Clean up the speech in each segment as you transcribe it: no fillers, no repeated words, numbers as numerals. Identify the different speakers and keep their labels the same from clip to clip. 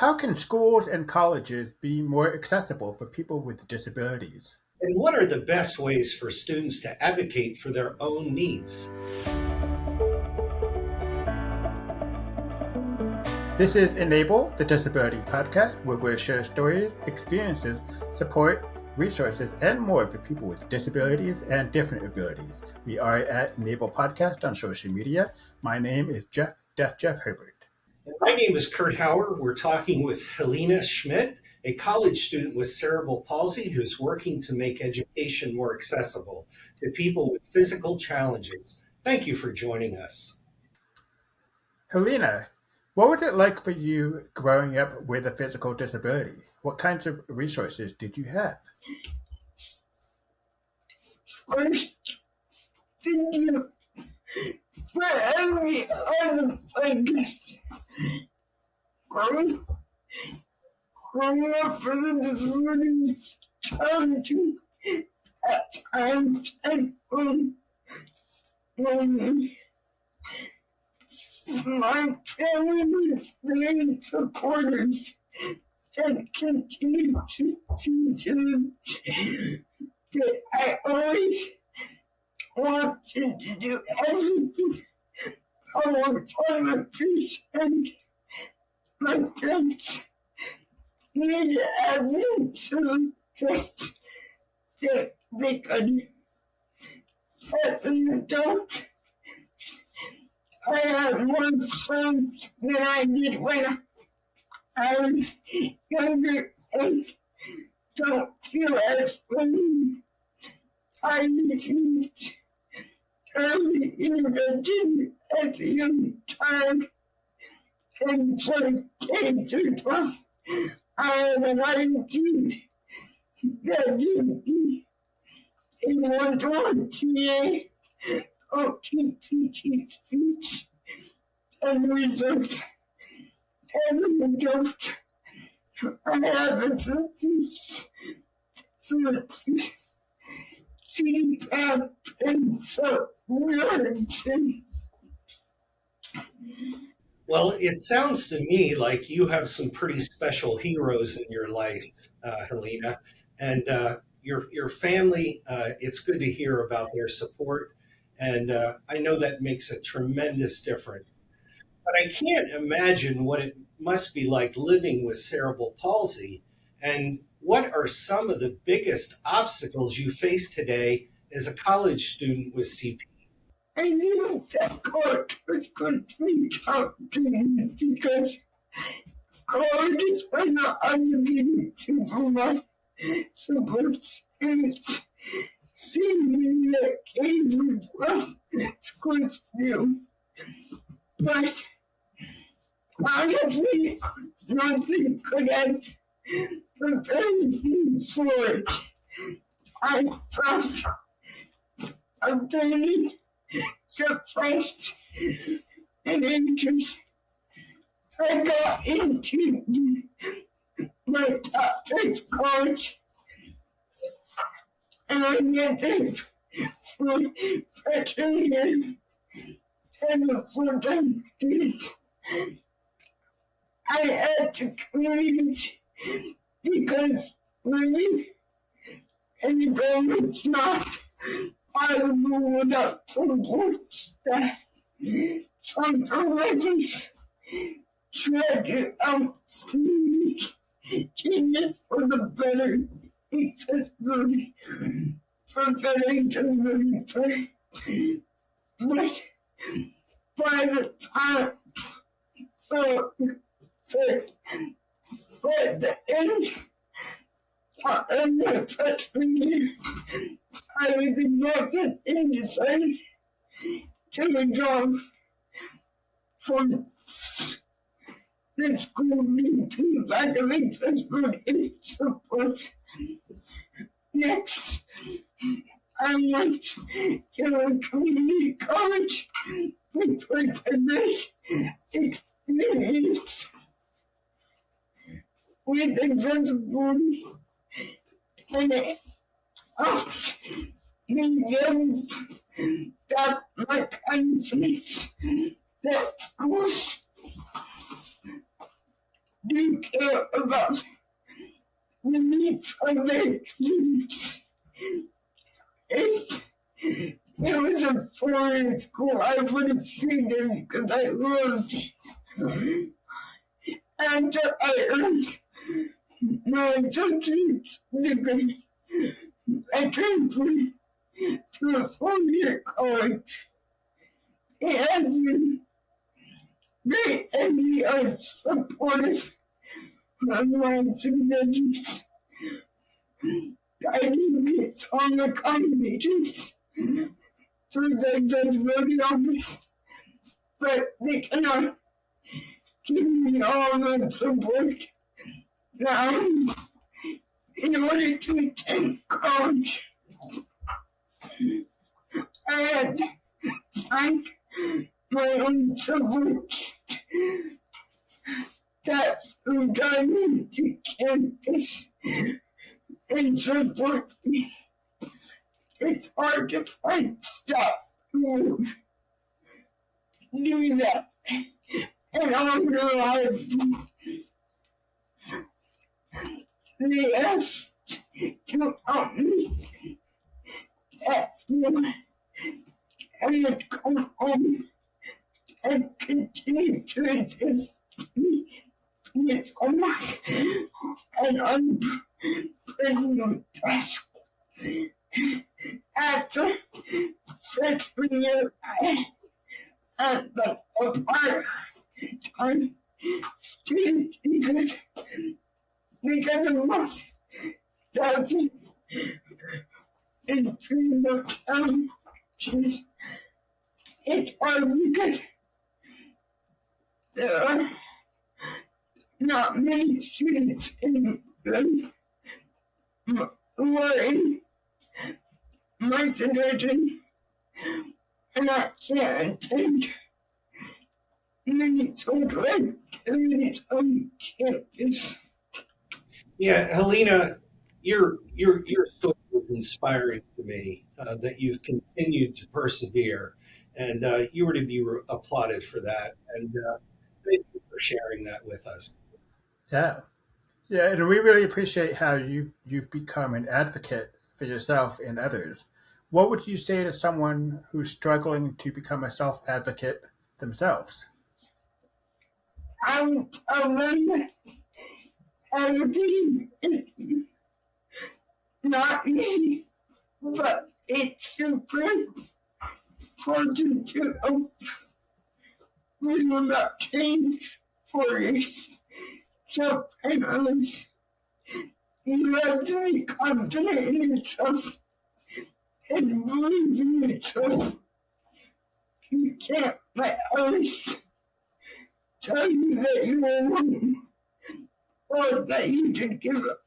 Speaker 1: How can schools and colleges be more accessible for people with disabilities?
Speaker 2: And what are the best ways for students to advocate for their own needs?
Speaker 1: This is Enable, the Disability Podcast, where we share stories, experiences, support, resources, and more for people with disabilities and different abilities. We are at Enable Podcast on social media. My name is Deaf Jeff Herbert.
Speaker 2: And my name is Kurt Hauer. We're talking with Helena Schmidt, a college student with cerebral palsy who's working to make education more accessible to people with physical challenges. Thank you for joining us.
Speaker 1: Helena, what was it like for you growing up with a physical disability? What kinds of resources did you have?
Speaker 3: First, thank you for every other focus. Growing up with a disability is challenging at times and lonely. My family was very supportive and continued to teach that I always wanted to do everything alongside my peace and my friends. Needed evidence that they could as an adult. I had more friends than I did when I was younger and don't feel as when I received early intervention at a young time and for K through 12. I have an IQ that gives me a one-to-one TA, OTPT speech, and research. As an adult, I have a disease through CPAP and self-realization.
Speaker 2: Well, it sounds to me like you have some pretty special heroes in your life, Helena, and your family. It's good to hear about their support, and I know that makes a tremendous difference. But I can't imagine what it must be like living with cerebral palsy. And what are some of the biggest obstacles you face today as a college student with CP?
Speaker 3: I knew that God was going to reach out to me because God is not obligated to provide support and seeing that came with school still. But honestly, nothing could have prepared me for it. I felt obtaining suppressed and interest. I got into my top 6 college and I went there for freshman year and a full-time student. I had to commute because living in the government's not possible without support staff. Some professors tried to changes for the better accessibility for better accessibility. But by the time by the end of my freshman year, I was exhausted and decided to withdraw from the school due to lack of accessibility support. Next, I went to a community college which was a great experience with accessibility and it helps me that my country that schools do you care about the needs of their students? If it was a foreign school, I would have seen them because I loved it. After I earned my associate's degree, I transferred to a four-year college. It has been great and we are supportive of my suggestions. I didn't get on accommodations through the disability office, but they cannot give me all the support now in order to attend college. I had to find my own support that would drive me to campus and support me. It's hard to find staff who do that. And all their lives, they asked to help me at school and would come home and continue to assist me with homework and unprecedented tasks. After freshman year, I had the part-time student because of my study and freedom challenges. It's hard because there are not many students in who are in my situation, and I can't attend many social activities on campus.
Speaker 2: Yeah, Helena, your story was inspiring to me. That you've continued to persevere, and you were to be applauded for that. And thank you for sharing that with us.
Speaker 1: Yeah. Yeah, and we really appreciate how you've become an advocate for yourself and others. What would you say to someone who's struggling to become a self-advocate themselves?
Speaker 3: I would tell them everything is not easy, but it's super important to bring about change for yourself and others. You have to be confident in yourself and believe in yourself. You can't let others tell you that you are wrong, or that you should give up,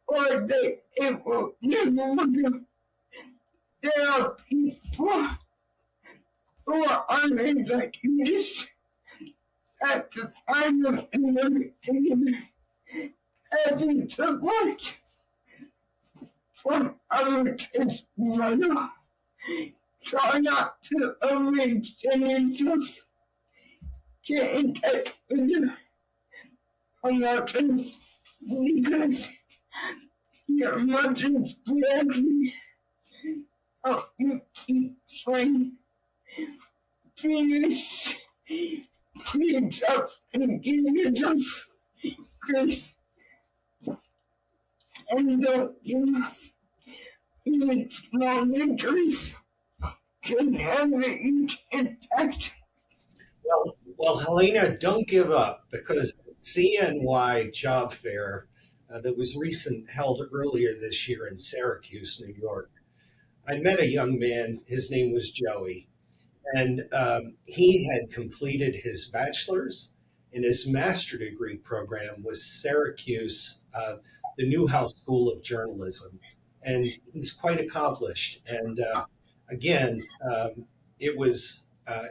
Speaker 3: or that it will never work out. There are people who are unable to just have to find them and work together. Having support from others is vital. Try not to overextend yourself. Get in touch with your emotions because your emotions will help you keep fighting fingers to yourself and give yourself grace. And don't give up. Even small victories can have a huge impact.
Speaker 2: Well, Helena, don't give up because CNY Job Fair that was held earlier this year in Syracuse, New York. I met a young man. His name was Joey, and he had completed his bachelor's, and his master degree program was Syracuse, the Newhouse School of Journalism, and he's quite accomplished. And again, it was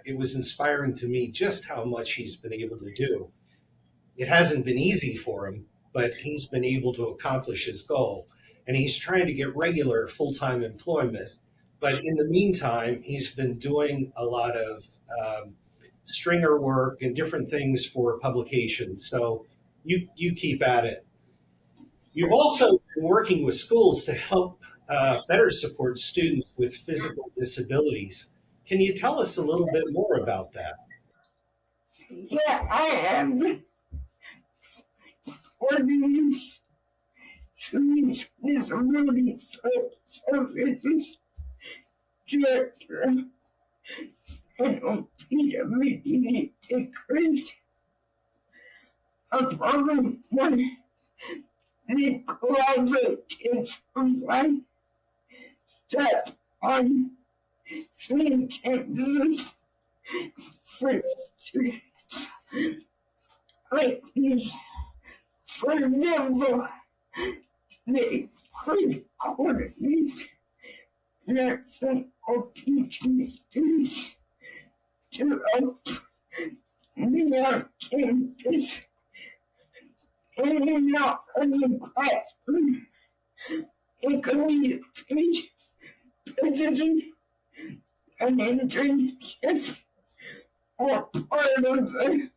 Speaker 2: inspiring to me just how much he's been able to do. It hasn't been easy for him, but he's been able to accomplish his goal. And he's trying to get regular full-time employment. But in the meantime, he's been doing a lot of stringer work and different things for publications. So you keep at it. You've also been working with schools to help better support students with physical disabilities. Can you tell us a little bit more about that?
Speaker 3: Yeah, I have organized students with disabilities services director and PWD victories. A program where the collaborative provide staff on three campuses for students. Like me, for example, they could coordinate nursing or teaching students to help the campus and not in the classroom. It could be a paid position, an internship, or part of a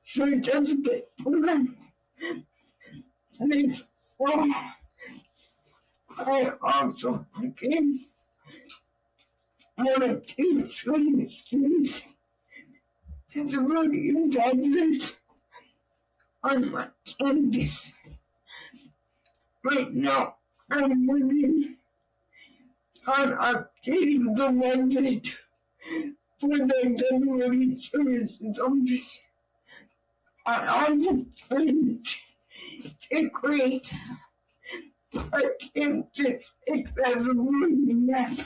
Speaker 3: certificate program. Therefore, I also became one of two students disability advisors on my campus. Right now, I'm working on updating the website for the Disability Services Office. I also plan to create a campus accessibility map.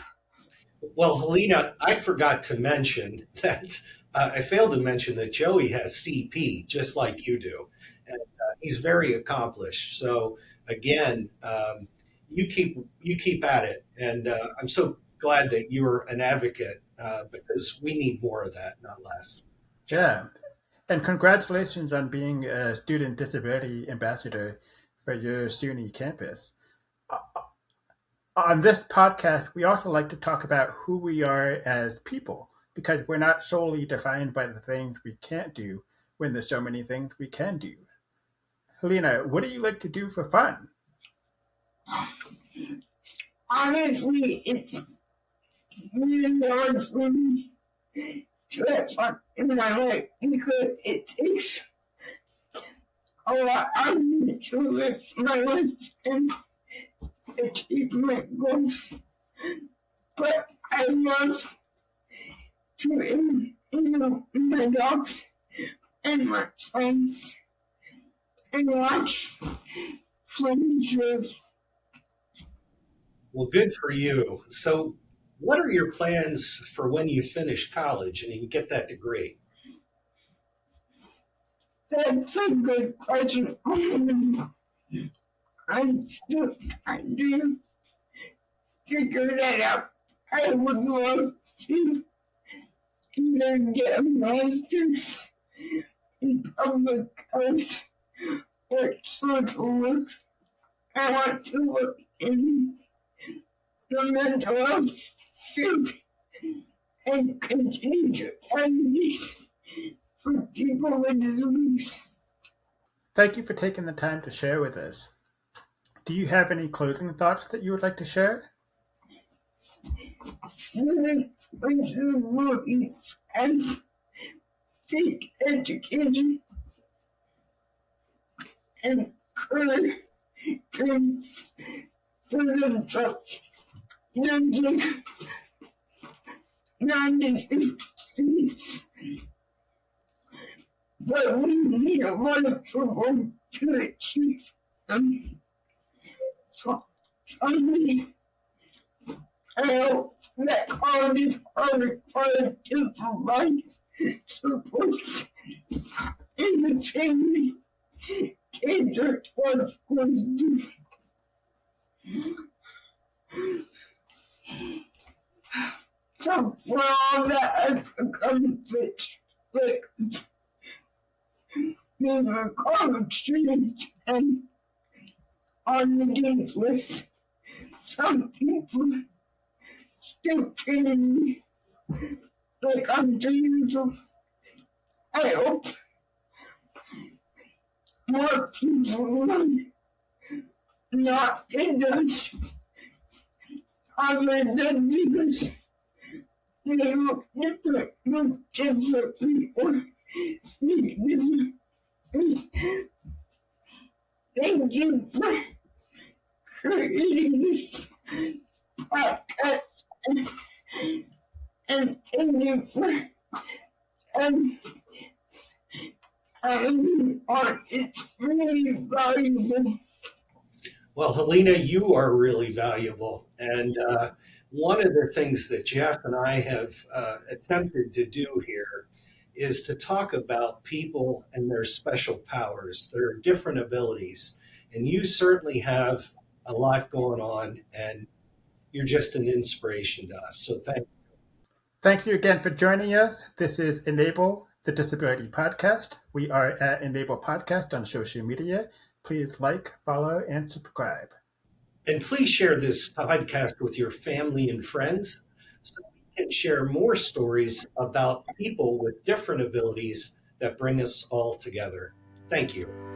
Speaker 2: Well, Helena, I forgot to mention that I failed to mention that Joey has CP just like you do, and he's very accomplished. So again, you keep at it, and I'm so glad that you're an advocate because we need more of that, not less.
Speaker 1: Yeah. And congratulations on being a student disability ambassador for your SUNY campus. On this podcast, we also like to talk about who we are as people because we're not solely defined by the things we can't do when there's so many things we can do. Helena, what do you like to do for fun?
Speaker 3: Honestly, it's really hard for me to have fun in my life because it takes a lot of me to live my life and achieve my goals. But I love to my dogs and my sons and watch funny shows.
Speaker 2: Well, good for you. So, what are your plans for when you finish college and you get that degree?
Speaker 3: That's a good question. I'm still trying to figure that out. I would love to either get a master's in public health or social work. I want to work in the mental health field and continue to advocate for people with disabilities.
Speaker 1: Thank you for taking the time to share with us. Do you have any closing thoughts that you would like to share?
Speaker 3: Students with disabilities and take education and career dreams for themselves. Using non-disease, but we need a lot of support to achieve them. So, finally, I hope that colleges are required to provide support in the family kids are supposed to do. So for all that I've accomplished, like being a college student and on the dean's list, some people still treating me like I'm 2 years old. I hope more people will not indulge other than because they look differently, or speak differently. Thank you for creating this podcast, and thank you for having me on. It's really valuable.
Speaker 2: Well, Helena, you are really valuable. And one of the things that Jeff and I have attempted to do here is to talk about people and their special powers, their different abilities. And you certainly have a lot going on, and you're just an inspiration to us. So thank you.
Speaker 1: Thank you again for joining us. This is Enable the Disability Podcast. We are at Enable Podcast on social media. Please like, follow, and subscribe.
Speaker 2: And please share this podcast with your family and friends so we can share more stories about people with different abilities that bring us all together. Thank you.